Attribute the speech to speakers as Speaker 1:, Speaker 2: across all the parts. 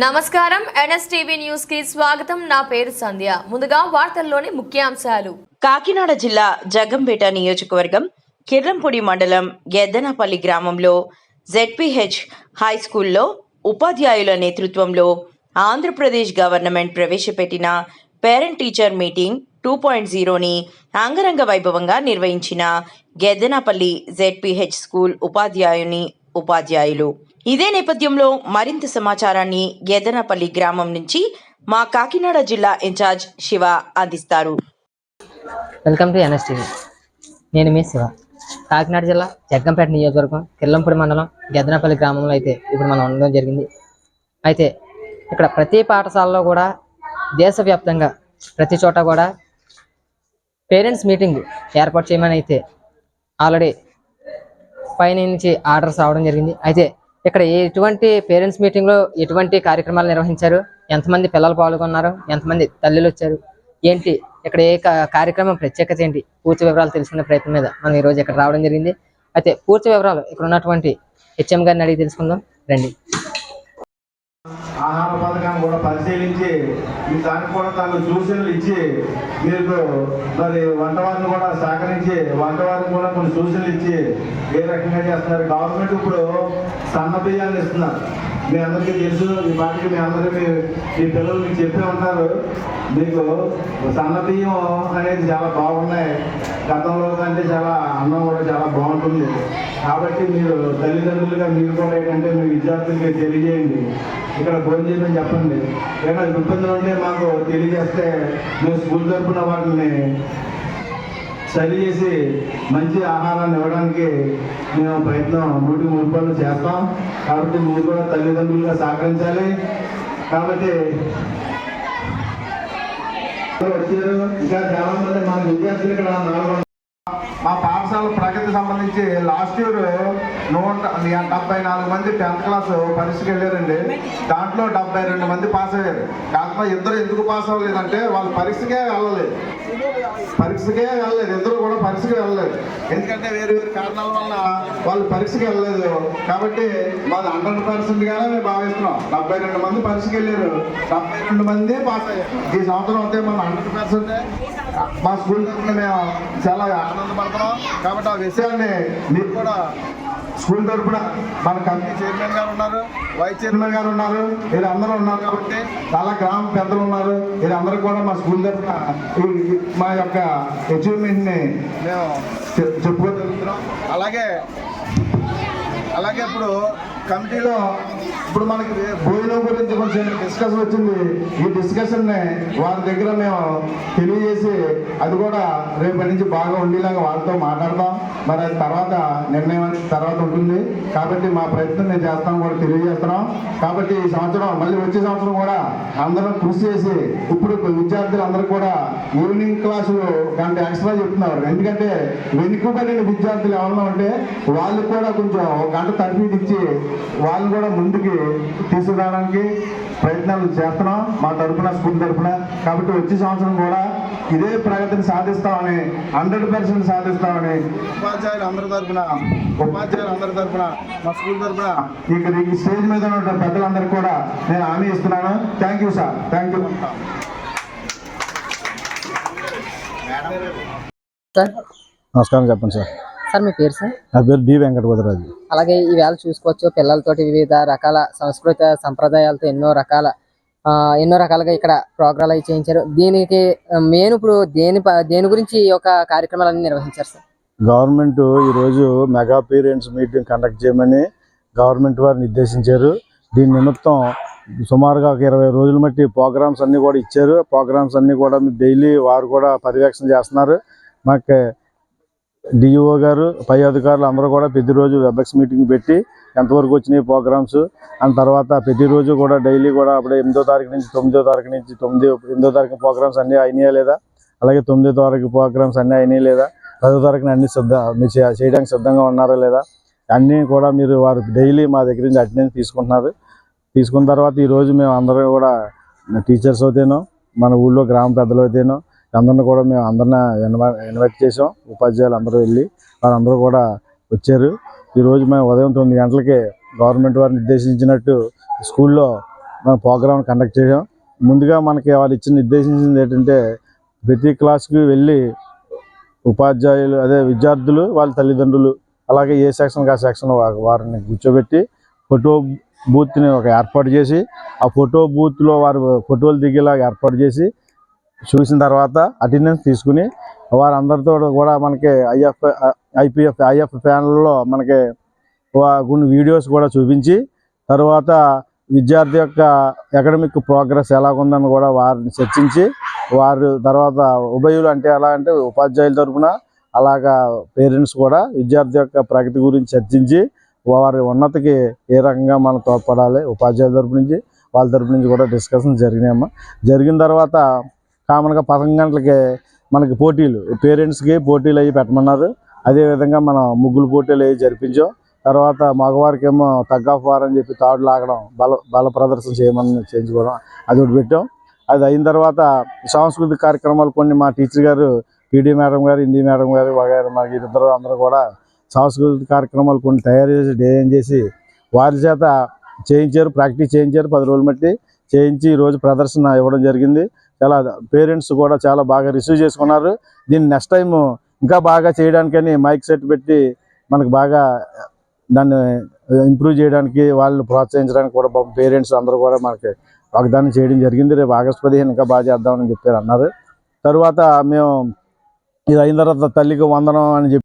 Speaker 1: నమస్కారం NSTV news కి స్వాగతం. నా పేరు సంధ్య. ముందుగా వార్తల్లోని ముఖ్యాంశాలు.
Speaker 2: కాకినాడ జిల్లా జగ్గంపేట నియోజకవర్గం కిర్లంపూడి మండలం గెద్దనపల్లి గ్రామంలో జెడ్పీహెచ్ హై స్కూల్లో ఉపాధ్యాయుల నేతృత్వంలో ఆంధ్రప్రదేశ్ గవర్నమెంట్ ప్రవేశపెట్టిన పేరెంట్ టీచర్ మీటింగ్ 2.0ని అంగరంగ వైభవంగా నిర్వహించిన గెద్దనపల్లి జెడ్పీహెచ్ స్కూల్ ఉపాధ్యాయులు. ఇదే నేపథ్యంలో మరింత సమాచారాన్ని గెద్దనపల్లి గ్రామం నుంచి మా కాకినాడ జిల్లా ఇన్ఛార్జ్ శివ అందిస్తారు.
Speaker 3: Welcome to NSTV. నేను మీ శివ. కాకినాడ జిల్లా జగ్గంపేట నియోజకవర్గం కిర్లంపూడి మండలం గెద్దనపల్లి గ్రామంలో అయితే ఇప్పుడు మనం ఉండడం జరిగింది. అయితే ఇక్కడ ప్రతి పాఠశాలలో కూడా దేశవ్యాప్తంగా ప్రతి చోట కూడా పేరెంట్స్ మీటింగ్ ఏర్పాటు చేయమని అయితే ఆల్రెడీ పైనుంచి ఆర్డర్స్ రావడం జరిగింది. అయితే ఇక్కడ ఎటువంటి పేరెంట్స్ మీటింగ్లో ఎటువంటి కార్యక్రమాలు నిర్వహించారు, ఎంతమంది పిల్లలు పాల్గొన్నారు, ఎంతమంది తల్లులు వచ్చారు, ఏంటి ఇక్కడ ఏ కార్యక్రమం ప్రత్యేకత ఏంటి, పూర్తి వివరాలు తెలుసుకునే ప్రయత్నం మీద మనం ఈరోజు ఇక్కడ రావడం జరిగింది. అయితే పూర్తి వివరాలు ఇక్కడ ఉన్నటువంటి హెచ్ఎం గారిని అడిగి తెలుసుకుందాం రండి.
Speaker 4: ఆహార పథకాన్ని కూడా పరిశీలించి దానికి కూడా తాను సూచనలు ఇచ్చి మీకు మరి వంటవారిని కూడా సహకరించి వంటవారికి కూడా కొన్ని సూచనలు ఇచ్చి ఏ రకంగా చేస్తున్నారు. గవర్నమెంట్ ఇప్పుడు సన్న బియ్యాన్ని ఇస్తున్నారు. మీ అందరికీ తెలుసు. ఈ పాటికి మీ అందరికీ మీ పిల్లలు మీకు చెప్పే ఉంటారు. మీకు సన్న బియ్యం అనేది చాలా బాగున్నాయి. గతంలో కంటే చాలా అన్నం కూడా చాలా బాగుంటుంది. కాబట్టి మీరు తల్లిదండ్రులుగా మీరు కూడా ఏంటంటే మీ విద్యార్థులకి తెలియజేయండి. ఇక్కడ భోజనం చేయమని చెప్పండి. ఏమైనా ఇబ్బందులు ఉంటే మాకు తెలియజేస్తే మేము స్కూల్ తరఫున వాటిని సరి చేసి మంచి ఆహారాన్ని ఇవ్వడానికి మేము ప్రయత్నం 100% చేస్తాం. కాబట్టి మీరు కూడా తల్లిదండ్రులుగా సహకరించాలి. కాబట్టి వచ్చారు ఇంకా చాలా మంది మన విద్యార్థులు ఇక్కడ మా పాఠశాల ప్రగతి సంబంధించి లాస్ట్ ఇయర్ 174 మంది 10th క్లాస్ పరీక్షకి వెళ్ళారండి. దాంట్లో 72 మంది పాస్ అయ్యారు. కాకపోతే ఇద్దరు ఎందుకు పాస్ అవ్వలేదంటే వాళ్ళు పరీక్షకే వెళ్ళలేదు. ఇద్దరు కూడా పరీక్షకి వెళ్ళలేదు. ఎందుకంటే వేరు వేరు కారణాల వల్ల వాళ్ళు పరీక్షకి వెళ్ళలేదు. కాబట్టి వాళ్ళు 100%గానే మేము భావిస్తున్నాం. 72 మంది పరీక్షకి వెళ్ళారు, 72 మంది పాస్ అయ్యారు. ఈ సంవత్సరం అయితే మనం 100% మా స్కూల్ తరఫున మేము చాలా ఆనందపడుతున్నాం. కాబట్టి ఆ విషయాన్ని మీరు కూడా స్కూల్ తరఫున మన కమిటీ చైర్మన్ గారు ఉన్నారు, వైస్ చైర్మన్ గారు ఉన్నారు, వీళ్ళందరూ ఉన్నారు. కాబట్టి చాలా గ్రామ పెద్దలు ఉన్నారు. వీళ్ళందరూ కూడా మా స్కూల్ తరఫున మా యొక్క అచీవ్మెంట్ని మేము చెప్పుకోగలుగుతున్నాం. అలాగే ఇప్పుడు కమిటీలో ఇప్పుడు మనకి భోజనం గురించి కొంచెం డిస్కషన్ వచ్చింది. ఈ డిస్కషన్ని వారి దగ్గర మేము తెలియజేసి అది కూడా రేపటి నుంచి బాగా ఉండేలాగా వాళ్ళతో మాట్లాడతాం. మరి అది తర్వాత నిర్ణయం అనేది తర్వాత ఉంటుంది. కాబట్టి మా ప్రయత్నం మేము చేస్తాం కూడా తెలియజేస్తున్నాం. కాబట్టి ఈ సంవత్సరం మళ్ళీ వచ్చే సంవత్సరం కూడా అందరం కృషి చేసి ఇప్పుడు విద్యార్థులందరూ కూడా ఈవినింగ్ క్లాసులు గంట ఎక్స్ట్రా చెప్తున్నారు. ఎందుకంటే వెనుకబడిన విద్యార్థులు ఎవరన్నా ఉంటే వాళ్ళు కూడా కొంచెం ఒక గంట తరఫీదు ఇచ్చి వాళ్ళు కూడా ముందుకి తీసుకురావడానికి ప్రయత్నాలు చేస్తున్నాం మా తరఫున, స్కూల్ తరఫున. కాబట్టి వచ్చే సంవత్సరం కూడా ఇదే ప్రగతిని సాధిస్తామని 100% సాధిస్తామని ఉపాధ్యాయులు అందరి తరఫున మా స్కూల్ తరఫున ఇక్కడ ఈ స్టేజ్ మీద ఉన్న పెద్దలందరికీ కూడా నేను హామీ ఇస్తున్నాను. Thank you sir. Thank you.
Speaker 5: నమస్కారం. చెప్పండి సార్.
Speaker 3: సార్ మీ పేరు సార్?
Speaker 5: నా పేరు డి వెంకటపతిరాజు.
Speaker 3: అలాగే ఈవేళ చూసుకోవచ్చు పిల్లలతోటి వివిధ రకాల సంస్కృత సంప్రదాయాలతో ఎన్నో రకాలుగా ఇక్కడ ప్రోగ్రాలు అవి చేయించారు. దీనికి మెయిన్ ఇప్పుడు దేని గురించి ఈ యొక్క కార్యక్రమాలన్నీ నిర్వహించారు సార్?
Speaker 5: గవర్నమెంట్ ఈరోజు మెగా పేరెంట్స్ మీటింగ్ కండక్ట్ చేయమని గవర్నమెంట్ వారు నిర్దేశించారు. దీని నిమిత్తం సుమారుగా ఒక 20 రోజుల మట్టి ప్రోగ్రామ్స్ అన్నీ కూడా ఇచ్చారు. ప్రోగ్రామ్స్ అన్నీ కూడా డైలీ వారు కూడా పర్యవేక్షణ చేస్తున్నారు. మాకు డిఈఓ గారు, పై అధికారులు అందరూ కూడా ప్రతిరోజు వెబ్ఎక్స్ మీటింగ్ పెట్టి ఎంతవరకు వచ్చినాయి ప్రోగ్రామ్స్ అండ్ తర్వాత ప్రతిరోజు కూడా డైలీ కూడా అప్పుడే 8వ తారీఖు నుంచి 9వ తారీఖు నుంచి 8వ తారీఖు ప్రోగ్రామ్స్ అన్నీ అయినాయా లేదా, అలాగే 9వ తారీఖు ప్రోగ్రామ్స్ అన్నీ అయినాయి లేదా, 10వ తారీఖున అన్ని మీరు చేయడానికి సిద్ధంగా ఉన్నారా లేదా అన్నీ కూడా మీరు వారు డైలీ మా దగ్గర నుంచి అటెండెన్స్ తీసుకున్న తర్వాత ఈరోజు మేము అందరూ కూడా టీచర్స్ అయితేనో మన ఊళ్ళో గ్రామ పెద్దలు అయితేనో అందరిని కూడా మేము అందరిని ఇన్వైట్ చేసాం. ఉపాధ్యాయులు అందరూ వెళ్ళి వారందరూ కూడా వచ్చారు. ఈరోజు మేము ఉదయం 9 గంటలకి గవర్నమెంట్ వారు నిర్దేశించినట్టు స్కూల్లో మనం ప్రోగ్రామ్ కండక్ట్ చేసాం. ముందుగా మనకి వాళ్ళు ఇచ్చిన నిర్దేశించింది ఏంటంటే ప్రతి క్లాస్కి వెళ్ళి ఉపాధ్యాయులు అదే విద్యార్థులు వాళ్ళ తల్లిదండ్రులు అలాగే ఏ సెక్షన్కి ఆ సెక్షన్ వారిని కూర్చోబెట్టి ఫోటో బూత్ని ఏర్పాటు చేసి ఆ ఫోటో బూత్లో వారు ఫోటోలు దిగేలాగా ఏర్పాటు చేసి చూసిన తర్వాత అటెండెన్స్ తీసుకుని వారందరితో కూడా మనకి ఐఎఫ్ ప్యానల్లో మనకి కొన్ని వీడియోస్ కూడా చూపించి తర్వాత విద్యార్థి యొక్క అకాడమిక్ ప్రోగ్రెస్ ఎలాగుందని కూడా వారిని చర్చించి వారు తర్వాత ఉభయులు అంటే ఎలా అంటే ఉపాధ్యాయుల తరఫున అలాగా పేరెంట్స్ కూడా విద్యార్థి యొక్క ప్రగతి గురించి చర్చించి వారి ఉన్నతికి ఏ రకంగా మనం తోడ్పడాలి ఉపాధ్యాయుల తరపు నుంచి వాళ్ళ తరపు నుంచి కూడా డిస్కషన్ జరిగినాయమ్మా. జరిగిన తర్వాత కామన్గా 11 గంటలకి మనకి పోటీలు పేరెంట్స్కి పోటీలు అవి పెట్టమన్నారు. అదేవిధంగా మనం ముగ్గులు పోటీలు అవి జరిపించాం. తర్వాత మగవారికి ఏమో టగ్ ఆఫ్ వార్ అని చెప్పి తాడు లాగడం బల ప్రదర్శన చేయించుకోవడం అది ఒకటి పెట్టాం. అది అయిన తర్వాత సాంస్కృతిక కార్యక్రమాలు కొన్ని మా టీచర్ గారు పీడీ మేడం గారు హిందీ మేడం గారు వగైరా మా ఇద్దరు అందరూ కూడా సాంస్కృతిక కార్యక్రమాలు కొన్ని తయారు చేసి డిజైన్ చేసి వారి చేత చేయించారు, ప్రాక్టీస్ చేయించారు. 10 రోజులు బట్టి చేయించి ఈరోజు ప్రదర్శన ఇవ్వడం జరిగింది. చాలా పేరెంట్స్ కూడా చాలా బాగా రిసీవ్ చేసుకున్నారు. దీన్ని నెక్స్ట్ టైం ఇంకా బాగా చేయడానికని మైక్ సెట్ పెట్టి మనకు బాగా దాన్ని ఇంప్రూవ్ చేయడానికి వాళ్ళు ప్రోత్సహించడానికి కూడా పేరెంట్స్ అందరూ కూడా మనకి వాగ్దానం చేయడం జరిగింది. రేపు ఆగస్టు 15 ఇంకా బాగా చేద్దామని చెప్పారు అన్నారు. తర్వాత మేము ఇది అయిన తర్వాత తల్లికి వందనం అని చెప్పి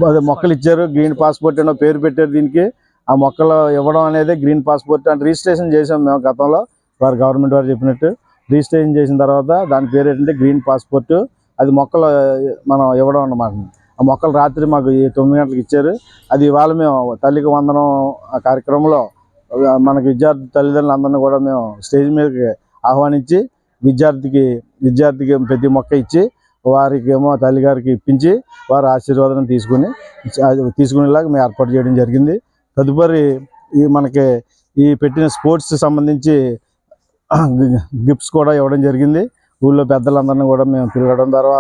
Speaker 5: అదే మొక్కలు ఇచ్చారు. గ్రీన్ పాస్పోర్ట్ అనో పేరు పెట్టారు దీనికి. ఆ మొక్కలు ఇవ్వడం అనేది గ్రీన్ పాస్పోర్ట్ అంటే రిజిస్ట్రేషన్ చేసాం మేము గతంలో వారు గవర్నమెంట్ వారు చెప్పినట్టు. రిజిస్ట్రేషన్ చేసిన తర్వాత దాని పేరు ఏంటంటే గ్రీన్ పాస్పోర్ట్. అది మొక్కలు మనం ఇవ్వడం అన్నమాట. ఆ మొక్కలు రాత్రి మాకు 9 గంటలకు ఇచ్చారు. అది ఇవాళ మేము తల్లికి వందనం ఆ కార్యక్రమంలో మనకి విద్యార్థి తల్లిదండ్రులందరినీ కూడా మేము స్టేజ్ మీదకి ఆహ్వానించి విద్యార్థికి ప్రతి మొక్క ఇచ్చి వారికి ఏమో తల్లిగారికి ఇప్పించి వారి ఆశీర్వాదం తీసుకునేలాగా మేము ఏర్పాటు చేయడం జరిగింది. తదుపరి మనకి ఈ పెట్టిన స్పోర్ట్స్ సంబంధించి గిఫ్ట్స్ కూడా ఇవ్వడం జరిగింది. ఊళ్ళో పెద్దలందరినీ కూడా మేము తిరగడం ద్వారా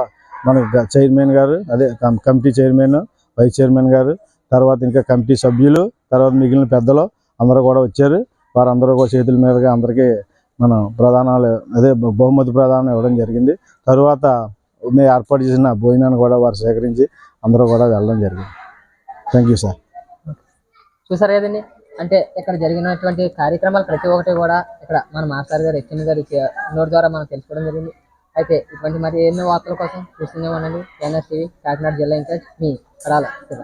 Speaker 5: మనకి చైర్మన్ గారు అదే కమిటీ చైర్మన్ వైస్ చైర్మన్ గారు తర్వాత ఇంకా కమిటీ సభ్యులు తర్వాత మిగిలిన పెద్దలు అందరూ కూడా వచ్చారు. వారందరూ కూడా చేతుల మీదుగా అందరికీ మనం ప్రధానాలు అదే బహుమతి ప్రదానం ఇవ్వడం జరిగింది. తరువాత మేము ఏర్పాటు చేసిన భోజనాన్ని కూడా వారు సేకరించి అందరూ కూడా వెళ్ళడం జరిగింది. Thank you sir.
Speaker 3: చూసారు కదండి, అంటే ఇక్కడ జరిగినటువంటి కార్యక్రమాలు ప్రతి ఒక్కటి కూడా ఇక్కడ మన మాస్టర్ గారు హెచ్ఎం గారు నోటి ద్వారా మనం తెలుసుకోవడం జరిగింది. అయితే ఇటువంటి మరి ఎన్నో వార్తల కోసం చూస్తూనే ఉండండి NSTV కాకినాడ జిల్లా ఇన్ఛార్జ్ మీ కరాల శివ.